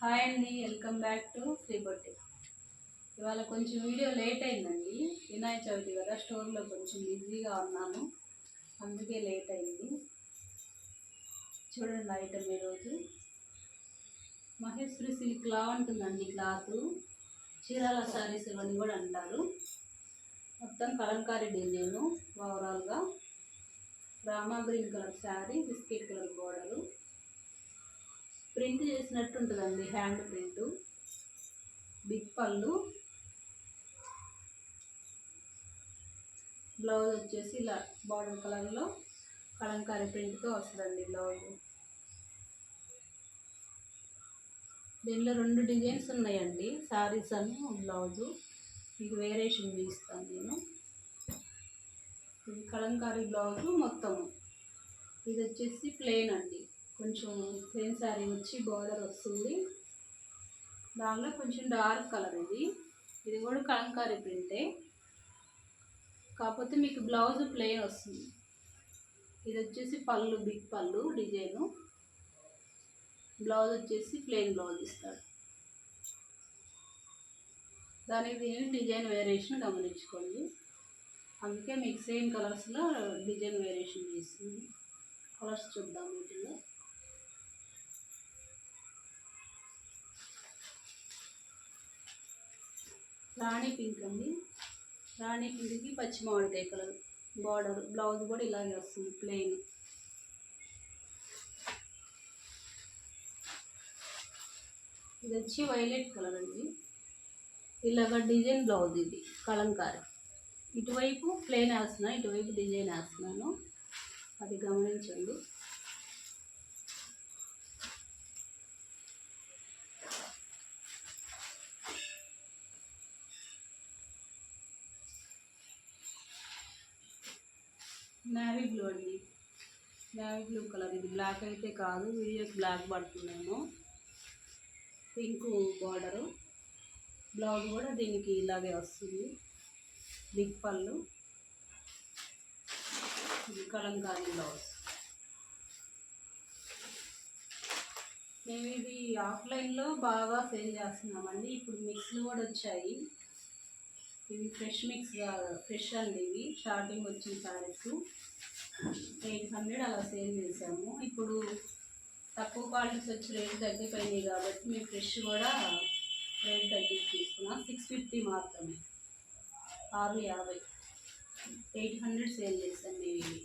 Hi అండి, welcome back to Shri బొట్టి. ఇవాళ కొంచెం వీడియో లేట్ అయిందండి. వినాయక చవితి కదా, స్టోర్లో కొంచెం బిజీగా ఉన్నాను, అందుకే లేట్ అయింది. చూడండి ఐటమ్ ఈరోజు మహేశ్వరి సిల్క్ లా ఉంటుందండి క్లాత్. చీరాల శారీస్ ఇవన్నీ కూడా అంటారు. మొత్తం కలంకారీ డిజైను. ఓవరాల్గా Rama green colour sari, biscuit colour border, print చేసినట్టు ఉంటుందండి, హ్యాండ్ ప్రింట్. బిగ్ పళ్ళు, బ్లౌజ్ వచ్చేసి ఇలా బార్డర్ కలర్లో కలంకారీ ప్రింట్తో వస్తుందండి బ్లౌజ్. దీనిలో 2 డిజైన్స్ ఉన్నాయండి, శారీస్ అని బ్లౌజు. మీకు వేరియేషన్ చూపిస్తాను నేను. ఇది కలంకారీ బ్లౌజు మొత్తము. ఇది వచ్చేసి ప్లెయిన్ అండి, కొంచెం ప్లెయిన్ శారీ వచ్చి బార్డర్ వస్తుంది. దానిలో కొంచెం డార్క్ కలర్ ఇది. ఇది కూడా కలంకారీ ప్రింటే, కాకపోతే మీకు బ్లౌజ్ ప్లెయిన్ వస్తుంది. ఇది వచ్చేసి పళ్ళు, బిగ్ పళ్ళు డిజైను. బ్లౌజ్ వచ్చేసి ప్లెయిన్ బ్లౌజ్ ఇస్తాడు. దానికి డిజైన్ వేరియేషన్ గమనించుకోండి. అందుకే మీకు సేమ్ కలర్స్లో డిజైన్ వేరియేషన్ చేస్తుంది. కలర్స్ చూద్దాం వీటిలో. రాణి పింక్ అండి. రాణి పింక్కి పచ్చి మామిడికాయ కలర్ బార్డర్. బ్లౌజ్ కూడా ఇలాగే వస్తుంది ప్లెయిన్. ఇది వచ్చి వైలెట్ కలర్ అండి. ఇలాగ డిజైన్ బ్లౌజ్. ఇది కలంకారీ. ఇటువైపు ప్లెయిన్ వేస్తున్నా, ఇటువైపు డిజైన్ వేస్తున్నాను, అది గమనించండి. నేవీ బ్లూ అండి, నేవీ బ్లూ కలర్. ఇది బ్లాక్ అయితే కాదు, వీడియోకి బ్లాక్ పడుతున్నాను. పింక్ బార్డరు, బ్లౌజ్ కూడా దీనికి ఇలాగే వస్తుంది. బిగ్ పళ్ళు, ఇది కలంకారీ బ్లౌజ్. మేము ఇది ఆఫ్లైన్లో బాగా సేల్ చేస్తున్నామండి. ఇప్పుడు మిక్స్లు కూడా వచ్చాయి. ఇవి ఫ్రెష్ మిక్స్, ఫ్రెష్ అండి. ఇవి స్టార్టింగ్ వచ్చిన శారీస్ 800 అలా సేల్ చేసాము. ఇప్పుడు తక్కువ క్వాలిటీస్ వచ్చి రేట్ తగ్గిపోయినాయి కాబట్టి మేము ఫ్రెష్ కూడా రేట్ తగ్గించి తీసుకున్నాం. 650 మాత్రమే, 650. 800 సేల్ చేసాం మేము ఇవి.